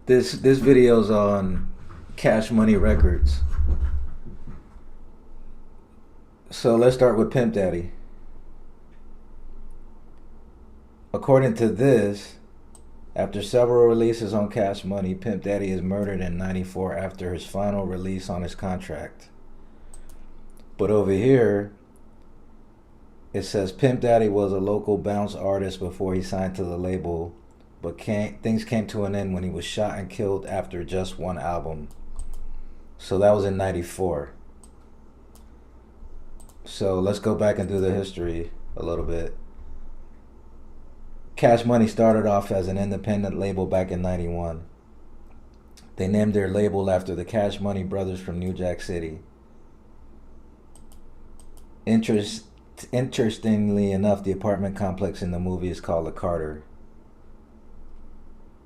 This video's on Cash Money Records. So let's start with Pimp Daddy. According to this, after several releases on Cash Money, Pimp Daddy is murdered in '94 after his final release on his contract. But over here, it says Pimp Daddy was a local bounce artist before he signed to the label, but things came to an end when he was shot and killed after just one album. So that was in '94. So let's go back and do the history a little bit. Cash Money started off as an independent label back in '91. They named their label after the Cash Money brothers from New Jack City. Interestingly enough, the apartment complex in the movie is called the Carter.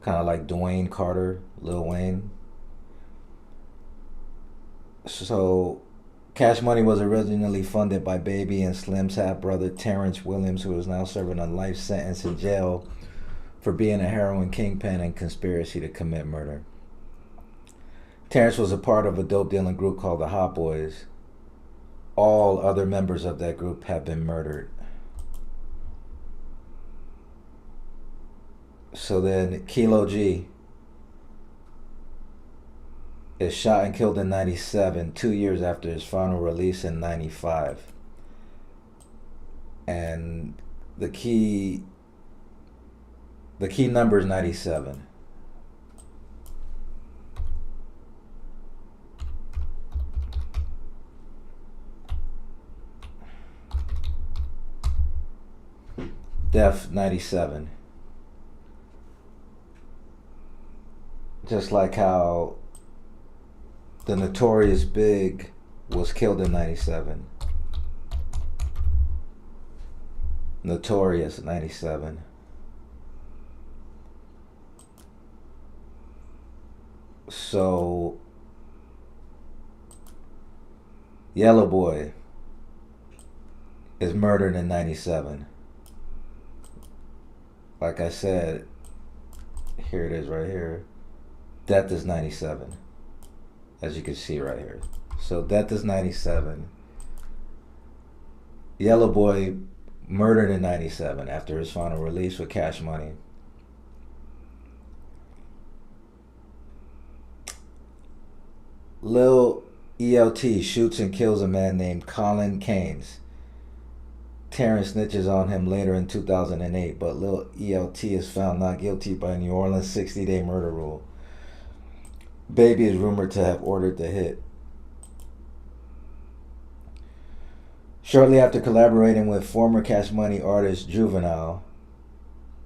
Kind of like Dwayne Carter, Lil Wayne. So Cash Money was originally funded by Baby and Slim's half-brother Terrence Williams, who is now serving a life sentence in jail for being a heroin kingpin and conspiracy to commit murder. Terrence was a part of a dope dealing group called the Hot Boys. All other members of that group have been murdered. So then Kilo G is shot and killed in '97, 2 years after his final release in '95. And the key number is 97. Death 97. Just like how the Notorious Big was killed in '97. Notorious 97. So Yellow Boy is murdered in '97. Like I said, here it is right here. Death is 97. As you can see right here. So Death is 97. Yellow Boy murdered in '97 after his final release with Cash Money. Lil ELT shoots and kills a man named Colin Keynes. Terrence snitches on him later in 2008, but Lil ELT is found not guilty by New Orleans 60-day murder rule. Baby is rumored to have ordered the hit. Shortly after collaborating with former Cash Money artist Juvenile,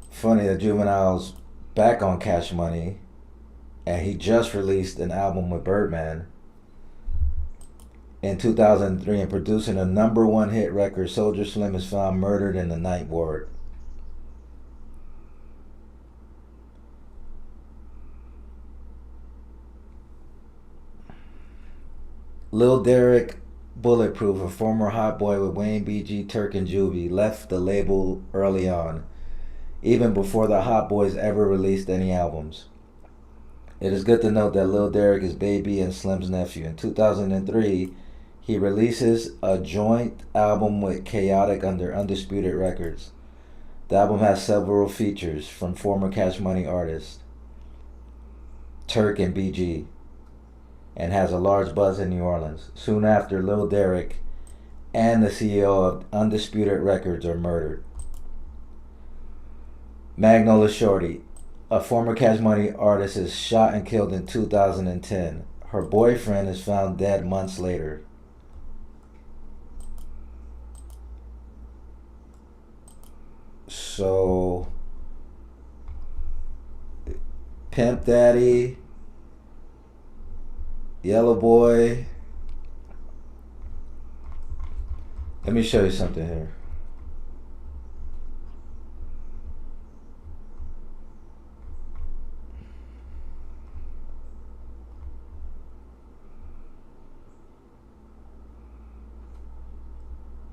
funny that Juvenile's back on Cash Money, and he just released an album with Birdman in 2003, and producing a #1 hit record, Soldier Slim is found murdered in the Ninth Ward. Lil Derek Bulletproof, a former hot boy with Wayne, BG, Turk, and Juvie, left the label early on, even before the Hot Boys ever released any albums. It is good to note that Lil Derek is Baby and Slim's nephew. In 2003, he releases a joint album with Chaotic under Undisputed Records. The album has several features from former Cash Money artists Turk and BG, and has a large buzz in New Orleans. Soon after, Lil Derek and the CEO of Undisputed Records are murdered. Magnolia Shorty, a former Cash Money artist, is shot and killed in 2010. Her boyfriend is found dead months later. So, Pimp Daddy, Yellow Boy. Let me show you something here.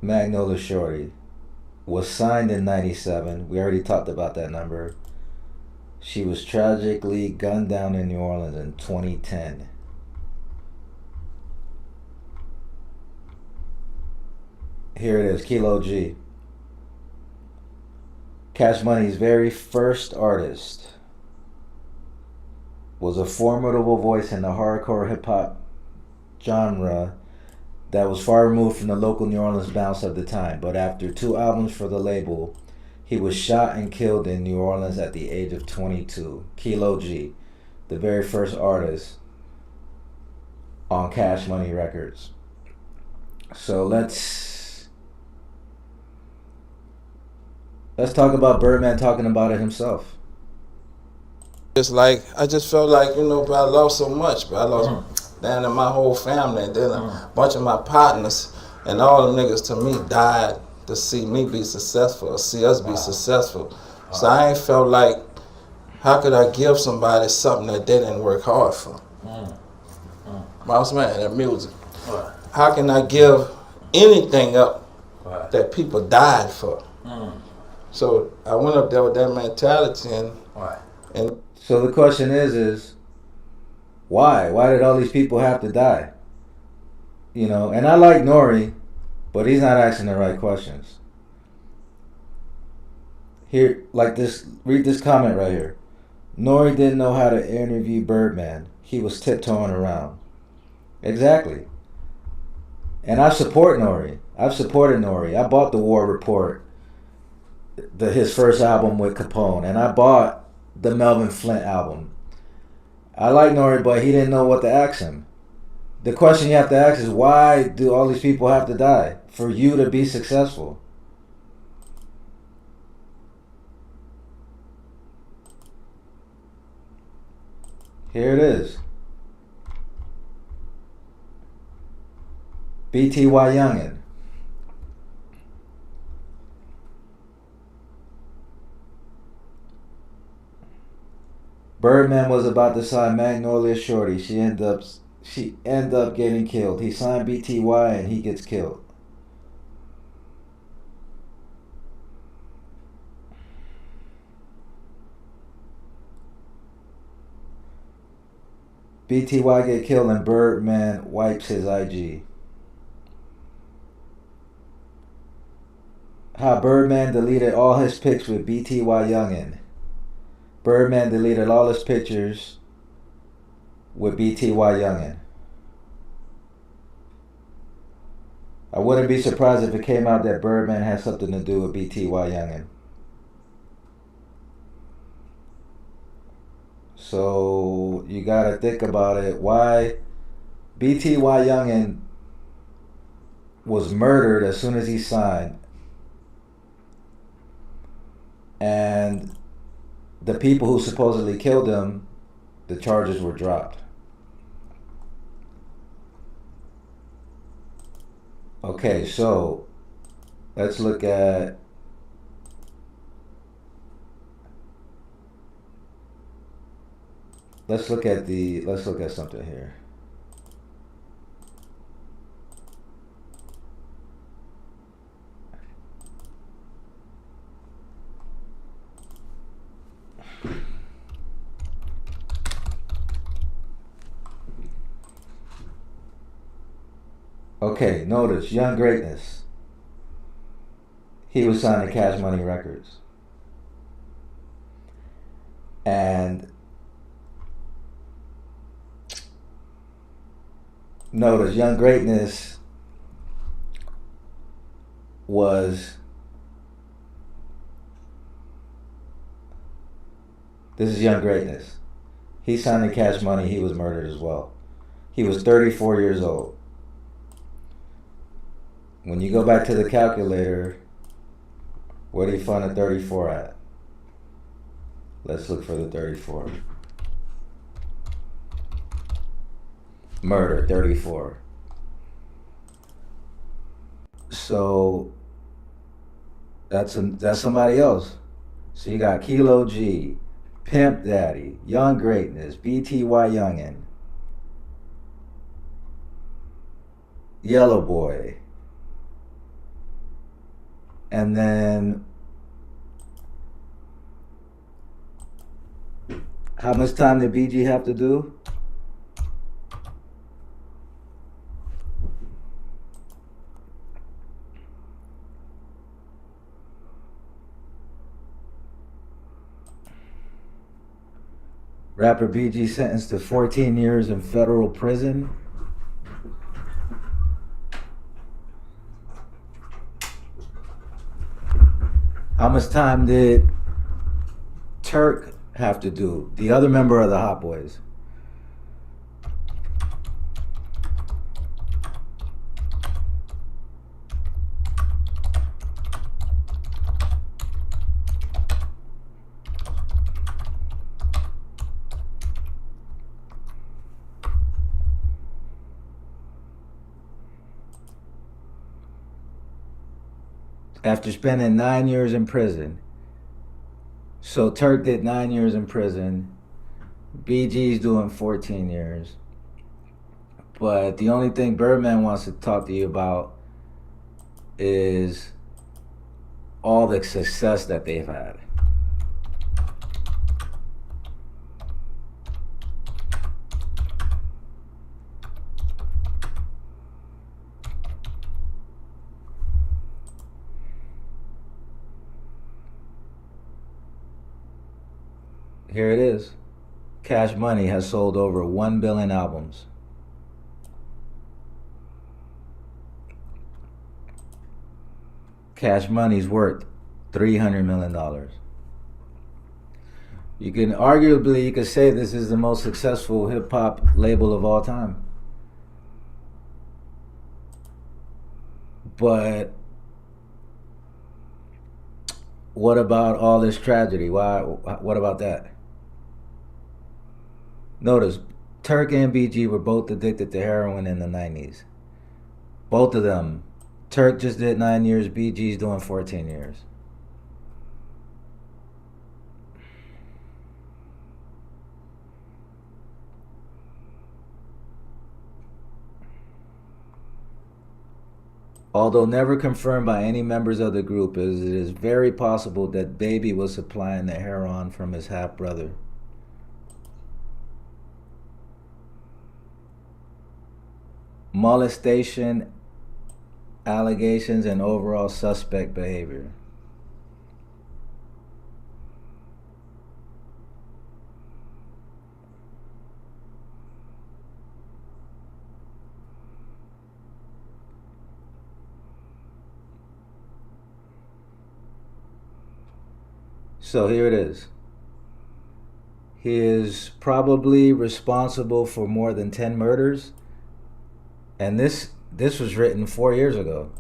Magnolia Shorty was signed in '97. We already talked about that number. She was tragically gunned down in New Orleans in 2010. Here it is, Kilo G. Cash Money's very first artist was a formidable voice in the hardcore hip-hop genre that was far removed from the local New Orleans bounce of the time. But after 2 albums for the label, he was shot and killed in New Orleans at the age of 22. Kilo G, the very first artist on Cash Money Records. So let's talk about Birdman talking about it himself. It's like, I just felt like, but I lost so much, but I lost down to my whole family, and then a bunch of my partners, and all the niggas to me died to see me be successful, or see us be successful. So I ain't felt like, how could I give somebody something that they didn't work hard for? Boss man, that music. How can I give anything up that people died for? So I went up there with that mentality, and so the question is why? Why did all these people have to die? And I like Nori, but he's not asking the right questions. Here, like this, read this comment right here. Nori didn't know how to interview Birdman. He was tiptoeing around. Exactly. And I support Nori. I've supported Nori. I bought the War Report, his first album with Capone, and I bought the Melvin Flint album. I like Nori, but he didn't know what to ask him. The question you have to ask is, why do all these people have to die for you to be successful? Here it is. BTY Youngin. Birdman was about to sign Magnolia Shorty. She ended up getting killed. He signed BTY and he gets killed. BTY get killed and Birdman wipes his IG. How Birdman deleted all his pics with BTY Youngin. Birdman deleted all his pictures with BTY Youngin. I wouldn't be surprised if it came out that Birdman had something to do with BTY Youngin. So you gotta think about it. Why BTY Youngin was murdered as soon as he signed, and the people who supposedly killed him, the charges were dropped. Okay, so let's look at something here. Okay, notice Young Greatness. He was signed to Cash Money Records. And notice Young Greatness was... This is Young Greatness. He signed to Cash Money. He was murdered as well. He was 34 years old. When you go back to the calculator, where do you find a 34 at? Let's look for the 34. Murder, 34. So that's somebody else. So you got Kilo G, Pimp Daddy, Young Greatness, BTY Youngin, Yellow Boy, and then How much time did BG have to do? Rapper BG sentenced to 14 years in federal prison. How much time did Turk have to do? The other member of the Hot Boys. After spending 9 years in prison. So Turk did 9 years in prison. BG's doing 14 years. But the only thing Birdman wants to talk to you about is all the success that they've had. Here it is. Cash Money has sold over 1 billion albums. Cash Money's worth $300 million. You could say this is the most successful hip hop label of all time. But what about all this tragedy? What about that? Notice, Turk and BG were both addicted to heroin in the 90s. Both of them. Turk just did 9 years, BG's doing 14 years. Although never confirmed by any members of the group, it is very possible that Baby was supplying the heroin from his half-brother. Molestation, allegations, and overall suspect behavior. So here it is. He is probably responsible for more than 10 murders. And this was written 4 years ago.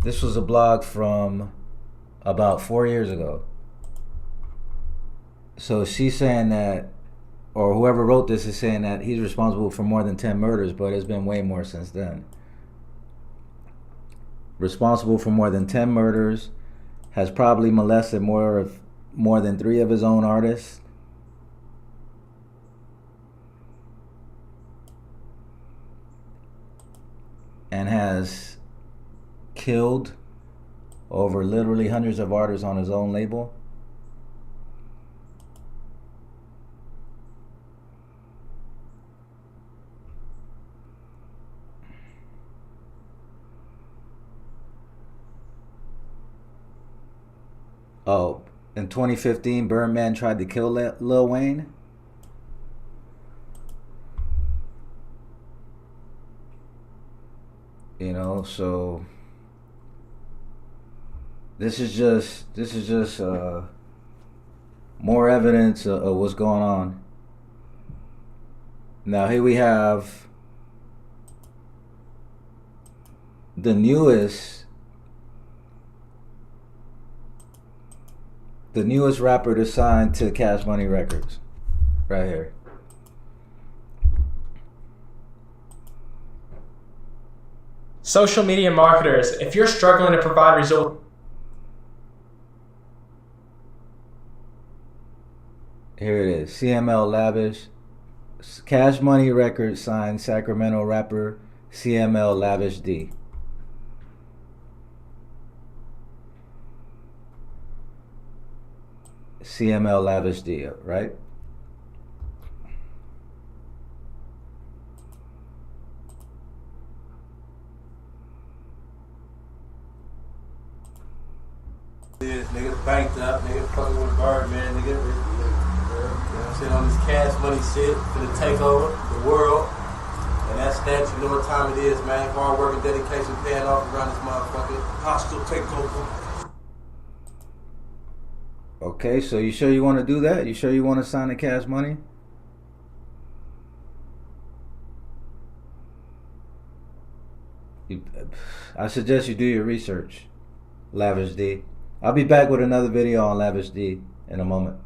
This was a blog from about 4 years ago. So she's saying that, or whoever wrote this is saying that he's responsible for more than 10 murders, but it's been way more since then. Responsible for more than 10 murders, has probably molested more than 3 of his own artists. And has killed over literally hundreds of artists on his own label. Oh, in 2015, Birdman tried to kill Lil Wayne. You know, so this is just more evidence of what's going on. Now here we have the newest rapper to sign to Cash Money Records, right here. Social media marketers, if you're struggling to provide results. Here it is. CML Lavish. Cash Money Records signed Sacramento rapper CML Lavish D. CML Lavish D, right? Nigga banked up, nigga fucking with Birdman, nigga. You know what I'm saying, on this cash money shit, finna take over the world. And that's that, you know what time it is, man. Hard work and dedication paying off around this motherfucker. Hostile takeover. Okay, so you sure you want to do that? You sure you want to sign the cash money? I suggest you do your research, Lavish D. I'll be back with another video on Lavish D in a moment.